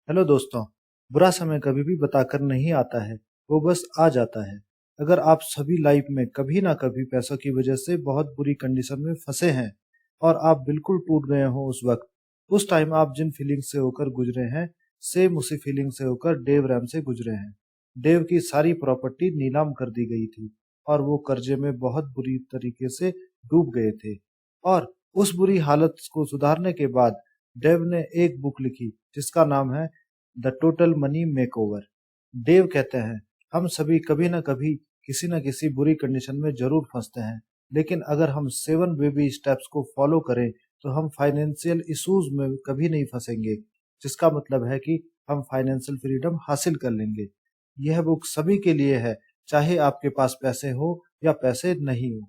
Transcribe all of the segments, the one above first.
Hello दोस्तों। बुरा समय कभी भी बताकर नहीं आता है, वो बस आ जाता है। अगर आप सभी लाइफ में कभी ना कभी पैसों की वजह से बहुत बुरी कंडीशन में फंसे हैं और आप बिल्कुल टूट गए हो उस टाइम आप जिन फीलिंग से होकर गुजरे हैं, सेम उसी फीलिंग से होकर डेव रैम से गुजरे हैं। डेव की सारी प्रॉपर्टी नीलाम कर दी गई थी और वो कर्जे में बहुत बुरी तरीके से डूब गए थे। और उस बुरी हालत को सुधारने के बाद डेव ने एक बुक लिखी जिसका नाम है the total money makeover. Dave कहते हैं, हम सभी कभी न कभी किसी न किसी बुरी कंडीशन में जरूर फंसते हैं, लेकिन अगर हम 7 बेबी स्टेप्स को फॉलो करें तो हम फाइनेंशियल इश्यूज में कभी नहीं फंसेंगे, जिसका मतलब है कि हम फाइनेंशियल फ्रीडम हासिल कर लेंगे। यह बुक सभी के लिए है, चाहे आपके पास पैसे हो या पैसे नहीं हो।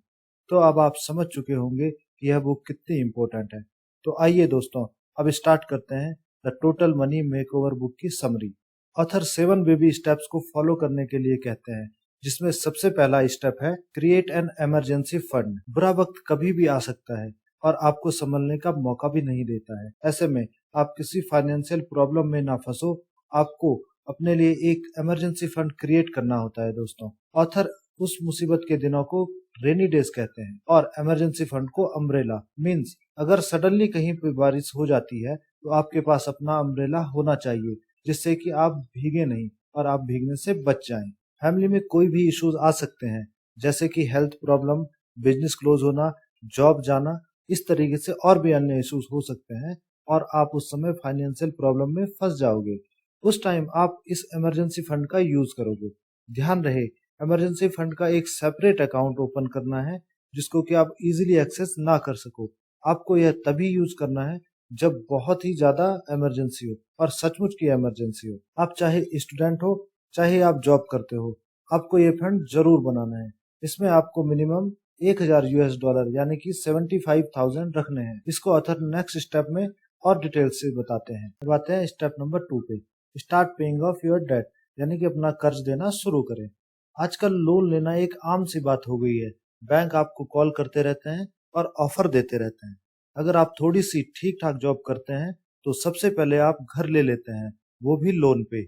तो अब आप समझ चुके होंगे कि यह बुक कितनी इंपॉर्टेंट है। तो आइए दोस्तों, अब स्टार्ट करते हैं the total money makeover book की समरी। ऑथर 7 बेबी स्टेप्स को फॉलो करने के लिए कहते हैं, जिसमें सबसे पहला स्टेप है क्रिएट एन इमरजेंसी फंड। बुरा वक्त कभी भी आ सकता है और आपको संभलने का मौका भी नहीं देता है। ऐसे में आप किसी फाइनेंशियल प्रॉब्लम में ना फंसो, आपको अपने लिए एक इमरजेंसी फंड क्रिएट करना होता है दोस्तों। ऑथर उस मुसीबत के दिनों को रेनी डेज कहते हैं और इमरजेंसी फंड को अम्ब्रेला। मींस अगर सडनली कहीं पे बारिश हो जाती है तो आपके पास अपना अम्ब्रेला होना चाहिए, जिससे कि आप भीगे नहीं और आप भीगने से बच जाएं। फैमिली में कोई भी इश्यूज आ सकते हैं, जैसे कि हेल्थ प्रॉब्लम, बिजनेस क्लोज होना, जॉब जाना, इस तरीके से और भी अन्य इश्यूज हो सकते हैं और आप उस समय फाइनेंशियल प्रॉब्लम में फंस जाओगे। उस टाइम आप इस इमरजेंसी फंड का यूज करोगे। ध्यान रहे, इमरजेंसी फंड का एक सेपरेट अकाउंट ओपन करना है जिसको कि आप इजीली एक्सेस ना कर सको। आपको यह तभी यूज करना है जब बहुत ही ज्यादा इमरजेंसी हो और सचमुच की इमरजेंसी हो। आप चाहे स्टूडेंट हो, चाहे आप जॉब करते हो, आपको ये फंड जरूर बनाना है। इसमें आपको मिनिमम $1000 यानी कि 75,000 रखने हैं। इसको ऑथर नेक्स्ट स्टेप में और डिटेल से बताते हैं। अब आते हैं स्टेप नंबर 2 पे। Start paying off your debt, यानी कि अपना कर्ज देना शुरू करें। आजकल लोन लेना एक आम सी बात हो गई है। बैंक आपको कॉल करते रहते हैं और ऑफर देते रहते हैं। अगर आप थोड़ी सी ठीक ठाक जॉब करते हैं तो सबसे पहले आप घर ले लेते हैं, वो भी लोन पे।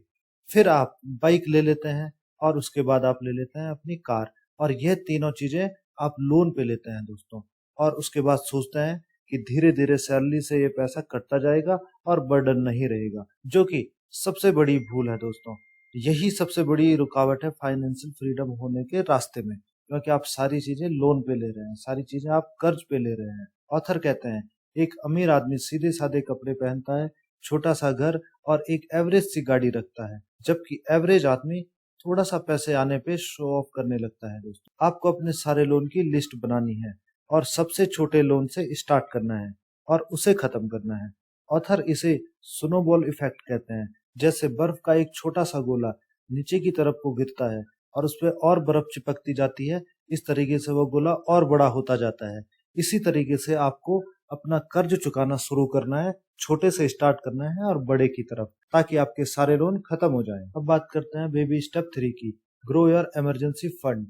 फिर आप बाइक ले लेते हैं और उसके बाद आप ले लेते हैं अपनी कार। और यह तीनों चीजें आप लोन पे लेते हैं दोस्तों। और उसके बाद सोचते हैं कि धीरे धीरे सैलरी से ये पैसा कटता जाएगा और बर्डन नहीं रहेगा, जो कि सबसे बड़ी भूल है दोस्तों। यही सबसे बड़ी रुकावट है फाइनेंशियल फ्रीडम होने के रास्ते में, क्योंकि आप सारी चीजें लोन पे ले रहे हैं, सारी चीजें आप कर्ज पे ले रहे हैं। ऑथर कहते हैं, एक अमीर आदमी सीधे साधे कपड़े पहनता है, छोटा सा घर और एक एवरेज सी गाड़ी रखता है, जबकि एवरेज आदमी थोड़ा सा पैसे आने पे शो ऑफ करने लगता है दोस्तों। आपको अपने सारे लोन की लिस्ट बनानी है और सबसे छोटे लोन से स्टार्ट करना है और उसे खत्म करना है। ऑथर इसे स्नोबॉल इफेक्ट कहते हैं। जैसे बर्फ का एक छोटा सा गोला नीचे की तरफ को गिरता है और उस पर और बर्फ चिपकती जाती है, इस तरीके से वो गोला और बड़ा होता जाता है। इसी तरीके से आपको अपना कर्ज चुकाना शुरू करना है, छोटे से स्टार्ट करना है और बड़े की तरफ, ताकि आपके सारे लोन खत्म हो जाएं। अब बात करते हैं बेबी स्टेप 3 की, grow your emergency fund.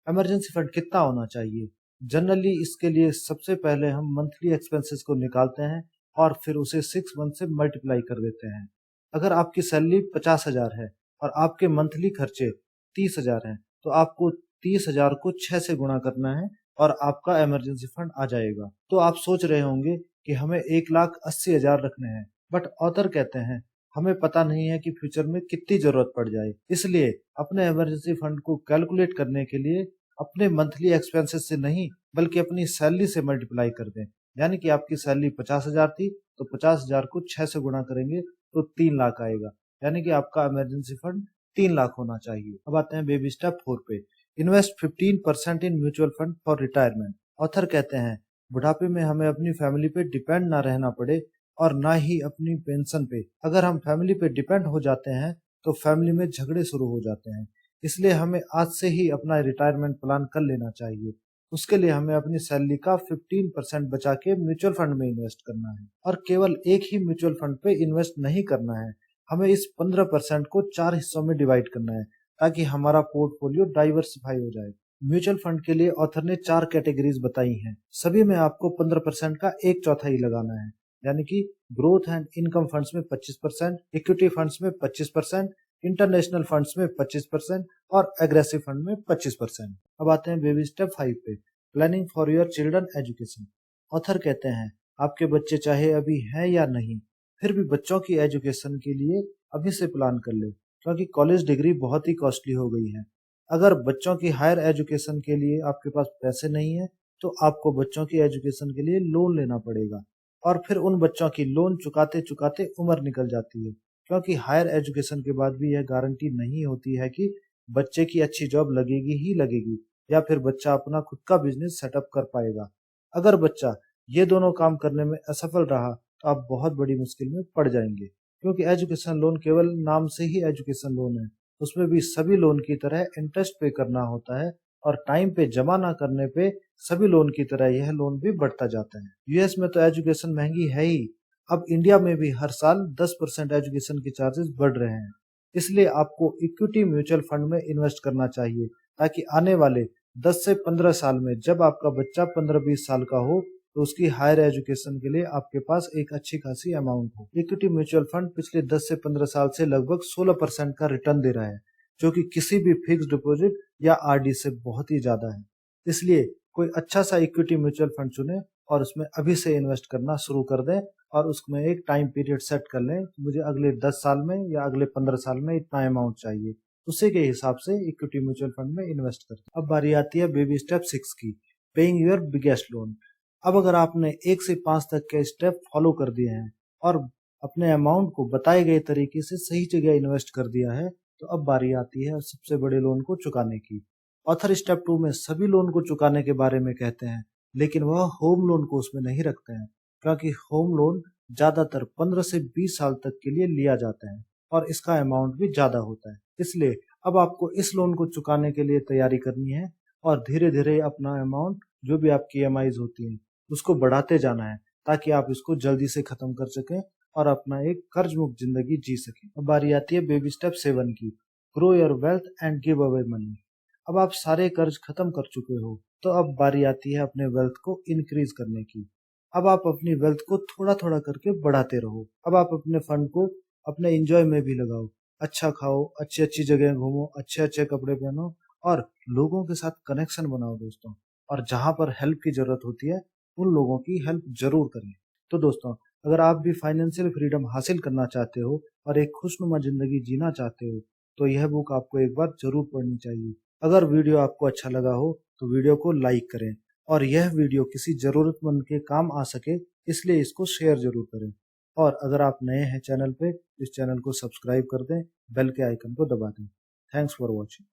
Emergency fund कितना होना चाहिए? जनरली इसके लिए सबसे पहले हम मंथली एक्सपेंसेस को निकालते हैं और फिर उसे 6 मंथ से मल्टीप्लाई कर देते हैं। अगर आपकी सैलरी 50,000 है और आपके मंथली खर्चे 30,000 हैं, तो आपको 30,000 को 6 से गुणा करना है और आपका इमरजेंसी फंड आ जाएगा। तो आप सोच रहे होंगे कि हमें 1,80,000 रखने हैं, बट ऑथर कहते हैं हमें पता नहीं है कि फ्यूचर में कितनी जरूरत पड़ जाए, इसलिए अपने इमरजेंसी फंड को कैलकुलेट करने के लिए अपने मंथली एक्सपेंसेस से नहीं बल्कि अपनी सैलरी से मल्टीप्लाई कर दें। यानी कि आपकी सैलरी 50,000 थी, तो 50,000 को 6 से गुणा करेंगे तो 3 लाख आएगा। यानी कि आपका इमरजेंसी फंड 3 लाख होना चाहिए। अब आते हैं बेबी स्टेप 4 पे। Invest 15% in mutual fund for retirement. Author कहते हैं, बुढ़ापे में हमें अपनी फैमिली पे डिपेंड ना रहना पड़े और ना ही अपनी पेंशन पे। अगर हम फैमिली पे डिपेंड हो जाते हैं तो फैमिली में झगड़े शुरू हो जाते हैं। इसलिए हमें आज से ही अपना रिटायरमेंट प्लान कर लेना चाहिए। उसके लिए हमें अपनी सैलरी का 15% बचा के म्यूचुअल फंड में इन्वेस्ट करना है और केवल एक ही म्यूचुअल फंड पे इन्वेस्ट नहीं करना है। हमें इस 15% को 4 हिस्सों में डिवाइड करना है ताकि हमारा पोर्टफोलियो डाइवर्सिफाई हो जाए। म्यूचुअल फंड के लिए ऑथर ने 4 कैटेगरीज बताई हैं। सभी में आपको 15% का 1/4 लगाना है। यानी कि ग्रोथ एंड इनकम फंड्स में 25%, इक्विटी फंड्स में 25%, इंटरनेशनल फंड्स में 25% और एग्रेसिव फंड में 25%। अब आते हैं बेबी स्टेप 5 पे, planning for your children education. Author कहते हैं आपके बच्चे चाहे अभी हैं या नहीं, फिर भी बच्चों की एजुकेशन के लिए अभी से प्लान कर ले, क्योंकि कॉलेज डिग्री बहुत ही कॉस्टली हो गई है। अगर बच्चों की हायर एजुकेशन के लिए आपके पास पैसे नहीं है तो आपको बच्चों की एजुकेशन के लिए लोन लेना पड़ेगा, और फिर उन बच्चों की लोन चुकाते चुकाते उम्र निकल जाती है, क्योंकि हायर एजुकेशन के बाद भी यह गारंटी नहीं होती है कि बच्चे की अच्छी जॉब लगेगी ही लगेगी, या फिर बच्चा अपना खुद का बिजनेस सेटअप कर पाएगा। अगर बच्चा ये दोनों काम करने में असफल रहा तो आप बहुत बड़ी मुश्किल में पड़ जाएंगे, क्योंकि एजुकेशन लोन केवल नाम से ही एजुकेशन लोन है, उसमें भी सभी लोन की तरह इंटरेस्ट पे करना होता है, और टाइम पे जमा ना करने पे सभी लोन की तरह यह लोन भी बढ़ता जाता है। यूएस में तो एजुकेशन महंगी है ही, अब इंडिया में भी हर साल 10% एजुकेशन के चार्जेस बढ़ रहे हैं। इसलिए आपको इक्विटी म्यूचुअल फंड में इन्वेस्ट करना चाहिए, ताकि आने वाले 10 से 15 साल में जब आपका बच्चा 15-20 साल का हो तो उसकी हायर एजुकेशन के लिए आपके पास एक अच्छी खासी अमाउंट हो। इक्विटी म्यूचुअल फंड पिछले 10 से 15 साल से लगभग 16% का रिटर्न दे रहा है, जो कि किसी भी फिक्स डिपॉजिट या आरडी से बहुत ही ज्यादा है। इसलिए कोई अच्छा सा इक्विटी म्यूचुअल फंड चुने और उसमें अभी से इन्वेस्ट करना शुरू कर दें, और उसमें एक टाइम पीरियड सेट कर लें कि मुझे अगले 10 साल में या अगले 15 साल में इतना अमाउंट चाहिए, उसी के हिसाब से इक्विटी म्यूचुअल फंड में इन्वेस्ट करते। अब बारी आती है बेबी स्टेप 6 की, पेइंग योर बिगेस्ट लोन। अब अगर आपने 1 से 5 तक के स्टेप फॉलो कर दिए हैं और अपने अमाउंट को बताए गए तरीके से सही जगह इन्वेस्ट कर दिया है, तो अब बारी आती है सबसे बड़े लोन को चुकाने की। ऑथर स्टेप 2 में सभी लोन को चुकाने के बारे में कहते हैं, लेकिन वह होम लोन को उसमें नहीं रखते हैं, क्योंकि होम लोन ज्यादातर 15 से 20 साल तक के लिए लिया जाता है और इसका अमाउंट भी ज्यादा होता है। इसलिए अब आपको इस लोन को चुकाने के लिए तैयारी करनी है और धीरे धीरे अपना अमाउंट, जो भी आपकी ईएमआईज होती हैं, उसको बढ़ाते जाना है, ताकि आप इसको जल्दी से खत्म कर सकें और अपना एक कर्ज मुक्त जिंदगी जी सकें। अब बारी आती है बेबी स्टेप 7 की, grow your wealth and give away money. अब आप सारे कर्ज खत्म कर चुके हो, तो अब बारी आती है अपने वेल्थ को इंक्रीज करने की। अब आप अपनी वेल्थ को थोड़ा थोड़ा करके बढ़ाते रहो। अब आप अपने फंड को अपने एंजॉय में भी लगाओ, अच्छा खाओ, अच्छी अच्छी जगह घूमो, अच्छे अच्छे कपड़े पहनो और लोगों के साथ कनेक्शन बनाओ दोस्तों। और जहां पर हेल्प की जरूरत होती है उन लोगों की हेल्प जरूर करें। तो दोस्तों, अगर आप भी फाइनेंशियल फ्रीडम हासिल करना चाहते हो और एक खुशनुमा जिंदगी जीना चाहते हो, तो यह बुक आपको एक बार जरूर पढ़नी चाहिए। अगर वीडियो आपको अच्छा लगा हो तो वीडियो को लाइक करें, और यह वीडियो किसी जरूरतमंद के काम आ सके इसलिए इसको शेयर जरूर करें। और अगर आप नए हैं चैनल पे, इस चैनल को सब्सक्राइब कर दें, बेल के आइकन को दबा दें। Thanks for watching.